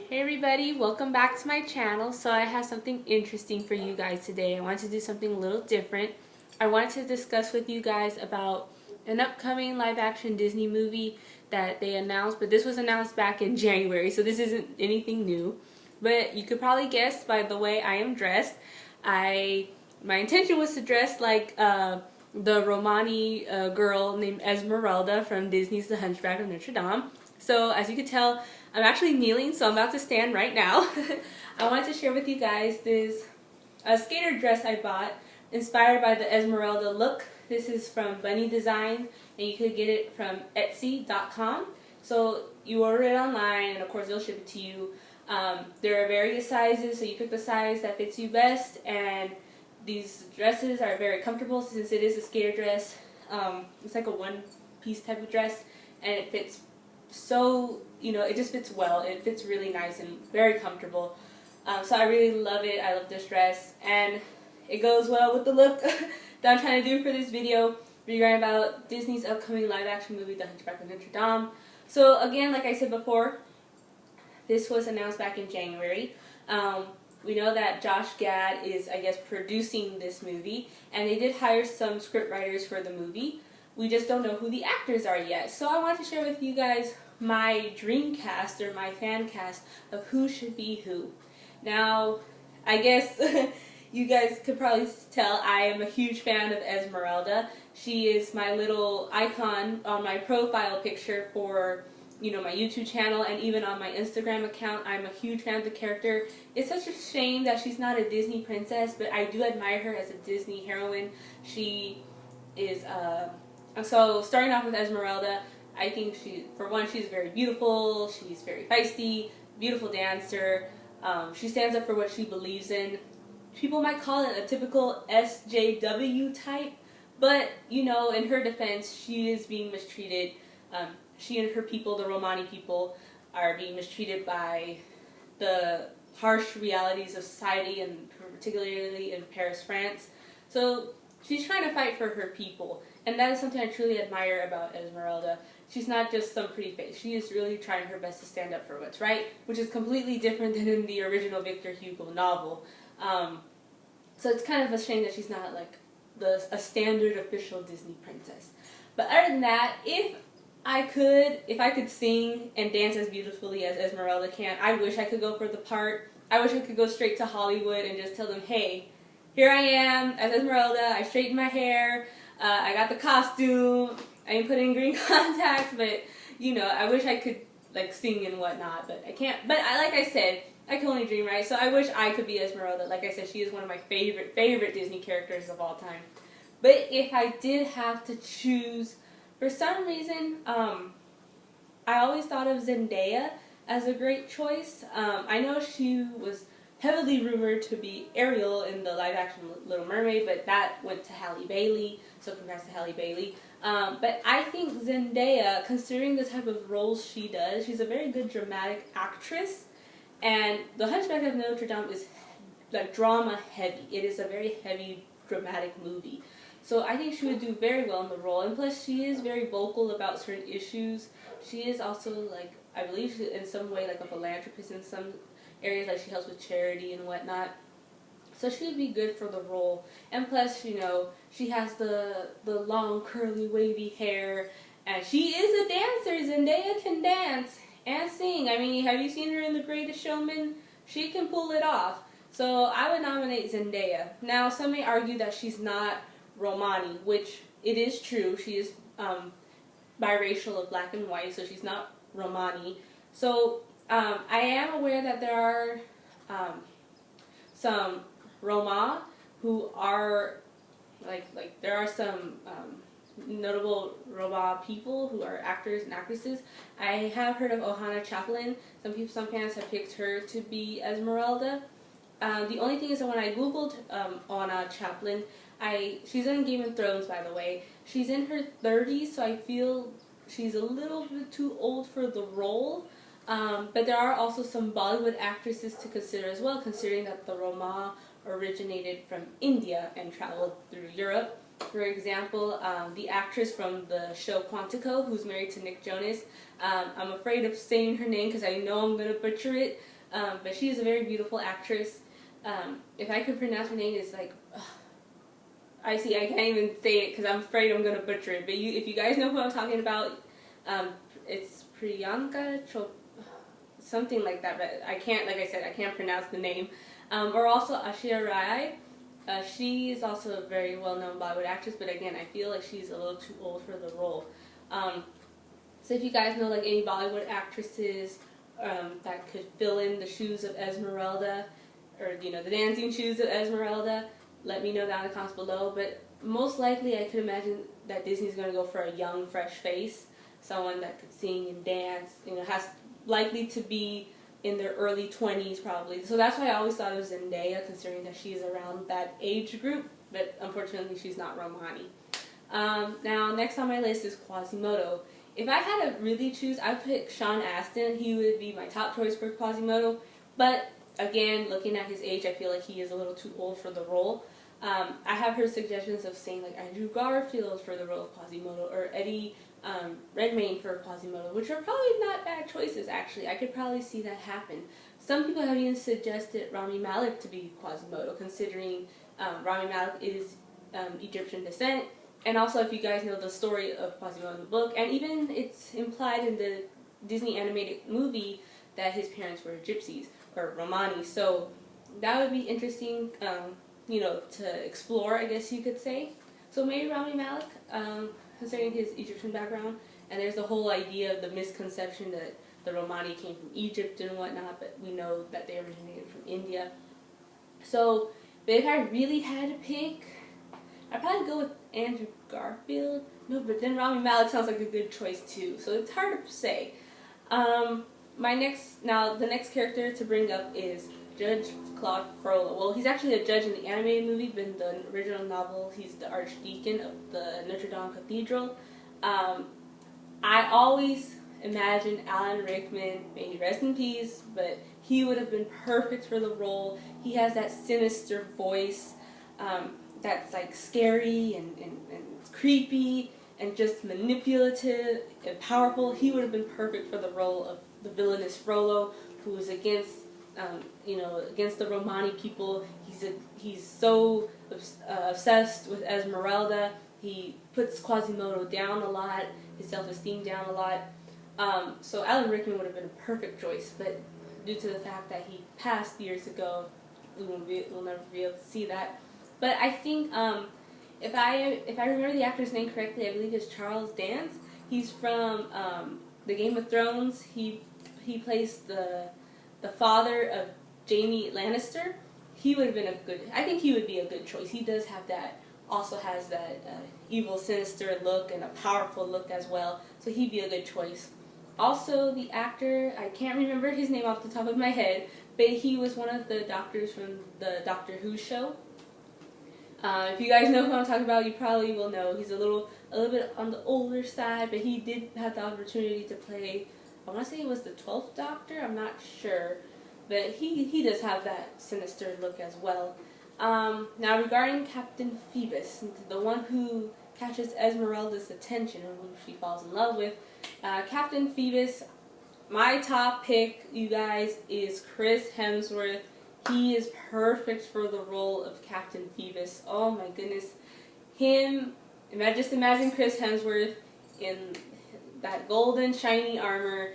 Hey everybody, welcome back to my channel. So I have something interesting for you guys today. I wanted to do something a little different. I wanted to discuss with you guys about an upcoming live action Disney movie that they announced, but this was announced back in January, so this isn't anything new. But you could probably guess by the way I am dressed. My intention was to dress like the Romani girl named Esmeralda from Disney's The Hunchback of Notre Dame. So as you can tell, I'm actually kneeling, so I'm about to stand right now. I wanted to share with you guys this skater dress I bought, inspired by the Esmeralda look. This is from Bunny Design, and you could get it from Etsy.com. So you order it online, and of course they'll ship it to you. There are various sizes, so you pick the size that fits you best, and these dresses are very comfortable since it is a skater dress. It's like a one-piece type of dress, and it fits so, it just fits well. It fits really nice and very comfortable. So I really love it. I love this dress, and it goes well with the look that I'm trying to do for this video, regarding about Disney's upcoming live-action movie, The Hunchback of Notre Dame. So again, like I said before, this was announced back in January. We know that Josh Gad is, I guess, producing this movie, and they did hire some script writers for the movie. We just don't know who the actors are yet. So I want to share with you guys my Dreamcast, or my Fancast, of who should be who. Now, I guess you guys could probably tell I am a huge fan of Esmeralda. She is my little icon on my profile picture for, my YouTube channel, and even on my Instagram account. I'm a huge fan of the character. It's such a shame that she's not a Disney princess, but I do admire her as a Disney heroine. She is, so starting off with Esmeralda, I think she's very beautiful, she's very feisty, beautiful dancer. She stands up for what she believes in. People might call it a typical SJW type, but, in her defense, she is being mistreated. She and her people, the Romani people, are being mistreated by the harsh realities of society, and particularly in Paris, France. So she's trying to fight for her people, and that is something I truly admire about Esmeralda. She's not just some pretty face. She is really trying her best to stand up for what's right, which is completely different than in the original Victor Hugo novel. So it's kind of a shame that she's not like a standard official Disney princess. But other than that, if I could sing and dance as beautifully as Esmeralda can, I wish I could go for the part. I wish I could go straight to Hollywood and just tell them, hey, here I am as Esmeralda, I straightened my hair, I got the costume, I didn't put in green contacts, but, I wish I could, sing and whatnot, but I can't. But like I said, I can only dream, right? So I wish I could be Esmeralda. Like I said, she is one of my favorite Disney characters of all time. But if I did have to choose, for some reason, I always thought of Zendaya as a great choice. I know she was heavily rumored to be Ariel in the live-action Little Mermaid, but that went to Halle Bailey, so congrats to Halle Bailey. But I think Zendaya, considering the type of roles she does, she's a very good dramatic actress, and The Hunchback of Notre Dame is drama heavy. It is a very heavy dramatic movie. So I think she would do very well in the role, and plus she is very vocal about certain issues. She is also, I believe she's in some way a philanthropist in some areas, she helps with charity and whatnot. So she would be good for the role. And plus, she has the long, curly, wavy hair, and she is a dancer. Zendaya can dance and sing. I mean, have you seen her in The Greatest Showman? She can pull it off. So I would nominate Zendaya. Now, some may argue that she's not Romani, which it is true. She is biracial of black and white, so she's not Romani. So I am aware that there are some Roma who are there are some notable Roma people who are actors and actresses. I have heard of Ohana Chaplin. Some fans have picked her to be Esmeralda. The only thing is that when I googled Ohana Chaplin, she's in Game of Thrones, by the way. She's in her 30s, so I feel she's a little bit too old for the role. But there are also some Bollywood actresses to consider as well, considering that the Roma originated from India and traveled through Europe. For example, the actress from the show Quantico, who's married to Nick Jonas. I'm afraid of saying her name because I know I'm going to butcher it. but she is a very beautiful actress. If I could pronounce her name, it's like, I can't even say it because I'm afraid I'm going to butcher it. But if you guys know who I'm talking about, it's Priyanka something like that. But I can't, like I said, I can't pronounce the name. Or also Ashia Rai. She is also a very well-known Bollywood actress, but again, I feel like she's a little too old for the role. So if you guys know like any Bollywood actresses that could fill in the shoes of Esmeralda, or the dancing shoes of Esmeralda, let me know down in the comments below. But most likely, I could imagine that Disney's going to go for a young, fresh face, someone that could sing and dance. Has likely to be in their early 20s probably. So that's why I always thought it was Zendaya, considering that she's around that age group. But unfortunately, she's not Romani. Now, next on my list is Quasimodo. If I had to really choose, I'd pick Sean Astin. He would be my top choice for Quasimodo. But again, looking at his age, I feel like he is a little too old for the role. I have heard suggestions of saying like Andrew Garfield for the role of Quasimodo, or Eddie Redmayne for Quasimodo, which are probably not bad choices actually. I could probably see that happen. Some people have even suggested Rami Malek to be Quasimodo, considering Rami Malek is Egyptian descent. And also, if you guys know the story of Quasimodo in the book, and even it's implied in the Disney animated movie that his parents were gypsies, or Romani. So that would be interesting, to explore, I guess you could say. So maybe Rami Malek, considering his Egyptian background. And there's the whole idea of the misconception that the Romani came from Egypt and whatnot, but we know that they originated from India. So, but if I really had to pick, I'd probably go with Andrew Garfield. No, but then Rami Malek sounds like a good choice too. So it's hard to say. The next character to bring up is Judge Claude Frollo. Well, he's actually a judge in the animated movie, but in the original novel, he's the archdeacon of the Notre Dame Cathedral. I always imagine Alan Rickman, may he rest in peace, but he would have been perfect for the role. He has that sinister voice that's like scary and creepy and just manipulative and powerful. He would have been perfect for the role of the villainous Frollo, who is against the Romani people. He's so obsessed with Esmeralda. He puts Quasimodo down a lot, his self-esteem down a lot. So Alan Rickman would have been a perfect choice, but due to the fact that he passed years ago, we'll never be able to see that. But I think if I remember the actor's name correctly, I believe it's Charles Dance. He's from the Game of Thrones. He plays the father of Jaime Lannister. He would have been I think he would be a good choice. He does have that, also has that evil, sinister look and a powerful look as well. So he'd be a good choice. Also, the actor, I can't remember his name off the top of my head, but he was one of the doctors from the Doctor Who show. If you guys know who I'm talking about, you probably will know. He's a little bit on the older side, but he did have the opportunity to play, I want to say it was the 12th Doctor, I'm not sure. But he does have that sinister look as well. Now regarding Captain Phoebus, the one who catches Esmeralda's attention and who she falls in love with, Captain Phoebus, my top pick, you guys, is Chris Hemsworth. He is perfect for the role of Captain Phoebus. Oh my goodness. Just imagine Chris Hemsworth in that golden shiny armor.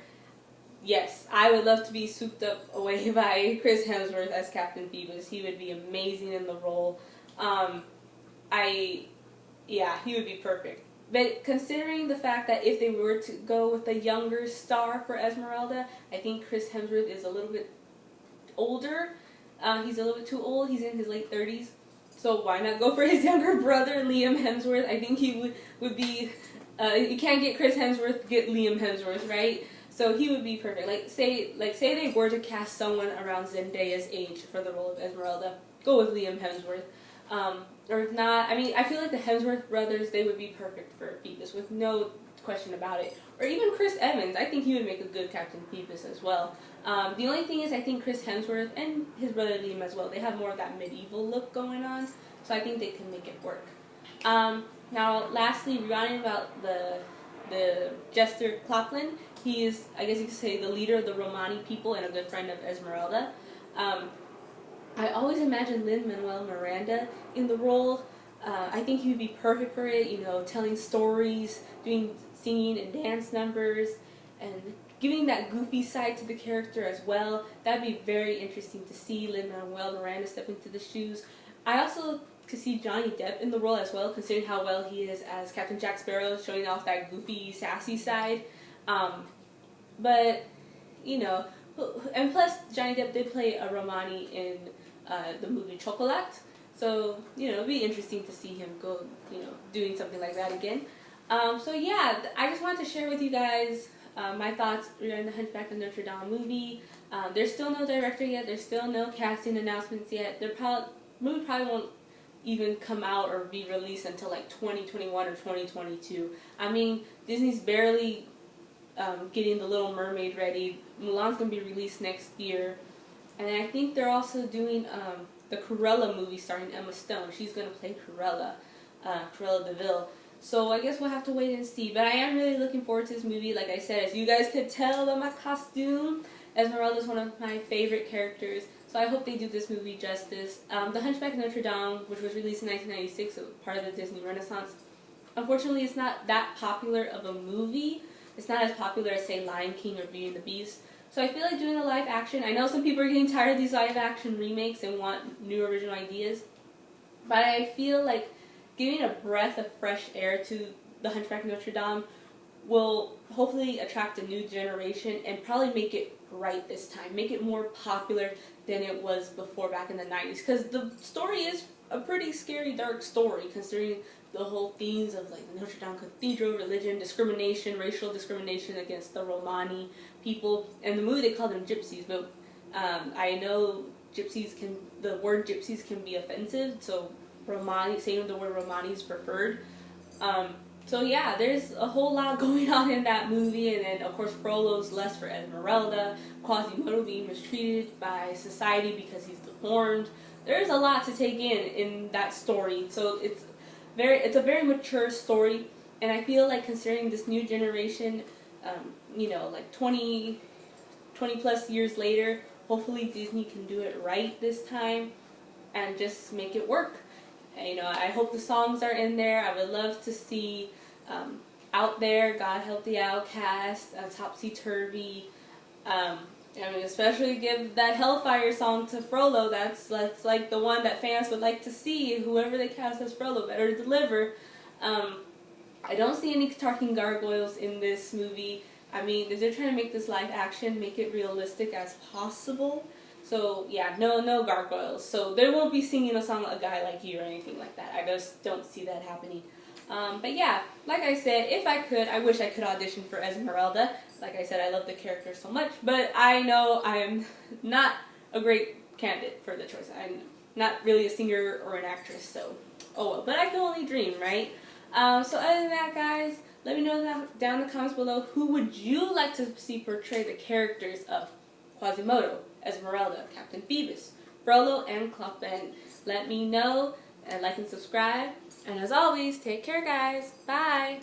Yes, I would love to be swooped up away by Chris Hemsworth as Captain Phoebus. He would be amazing in the role. He would be perfect. But considering the fact that if they were to go with a younger star for Esmeralda, I think Chris Hemsworth is a little bit older. He's a little bit too old. He's in his late 30s. So why not go for his younger brother, Liam Hemsworth? I think he would be... you can't get Chris Hemsworth, get Liam Hemsworth, right? So he would be perfect. Say they were to cast someone around Zendaya's age for the role of Esmeralda. Go with Liam Hemsworth. Or if not, I feel like the Hemsworth brothers, they would be perfect for Phoebus, with no question about it. Or even Chris Evans. I think he would make a good Captain Phoebus as well. The only thing is, I think Chris Hemsworth and his brother Liam as well, they have more of that medieval look going on. So I think they can make it work. Now, lastly, regarding about the jester Clopin, he is, I guess you could say, the leader of the Romani people and a good friend of Esmeralda. I always imagined Lin-Manuel Miranda in the role. I think he would be perfect for it, you know, telling stories, doing singing and dance numbers, and giving that goofy side to the character as well. That'd be very interesting to see Lin-Manuel Miranda step into the shoes. I also could see Johnny Depp in the role as well, considering how well he is as Captain Jack Sparrow, showing off that goofy, sassy side. But, you know, and plus Johnny Depp did play a Romani in the movie Chocolat. So, you know, it'd be interesting to see him go, you know, doing something like that again. So yeah, I just wanted to share with you guys my thoughts regarding the Hunchback of Notre Dame movie. There's still no director yet. There's still no casting announcements yet. Movie probably won't even come out or be released until like 2021 or 2022. I mean, Disney's barely getting The Little Mermaid ready. Mulan's going to be released next year. And I think they're also doing the Cruella movie starring Emma Stone. She's going to play Cruella DeVille. So I guess we'll have to wait and see. But I am really looking forward to this movie. Like I said, as you guys could tell by my costume, Esmeralda is one of my favorite characters. So I hope they do this movie justice. The Hunchback of Notre Dame, which was released in 1996, so part of the Disney Renaissance, unfortunately it's not that popular of a movie. It's not as popular as, say, Lion King or Beauty and the Beast. So I feel like doing a live action, I know some people are getting tired of these live action remakes and want new original ideas, but I feel like giving a breath of fresh air to the Hunchback of Notre Dame will hopefully attract a new generation and probably make it right this time. Make it more popular than it was before back in the 90s. Because the story is a pretty scary, dark story, considering the whole themes of like the Notre Dame Cathedral, religion, discrimination, racial discrimination against the Romani people. And the movie they call them gypsies, but I know the word gypsies can be offensive, so Romani, saying the word Romani is preferred. So yeah, there's a whole lot going on in that movie, and then of course Frollo's lust for Esmeralda, Quasimodo being mistreated by society because he's deformed. There's a lot to take in that story. So it's a very mature story, and I feel like considering this new generation, you know, like 20 plus years later, hopefully Disney can do it right this time and just make it work. And, you know, I hope the songs are in there. I would love to see Out There, God Help the Outcast, Topsy Turvy. I mean, especially give that Hellfire song to Frollo. That's like the one that fans would like to see. Whoever they cast as Frollo better deliver. I don't see any talking gargoyles in this movie. I mean, if they're trying to make this live action, make it realistic as possible. So yeah, no gargoyles. So they won't be singing a song "A Guy Like You" or anything like that. I just don't see that happening. But yeah, like I said, if I could, I wish I could audition for Esmeralda. Like I said, I love the character so much, but I know I am not a great candidate for the choice. I'm not really a singer or an actress, so oh well. But I can only dream, right? So other than that, guys, let me know down in the comments below, who would you like to see portray the characters of Quasimodo, Esmeralda, Captain Phoebus, Frollo, and Clopin? Let me know, and like and subscribe. And as always, take care, guys. Bye!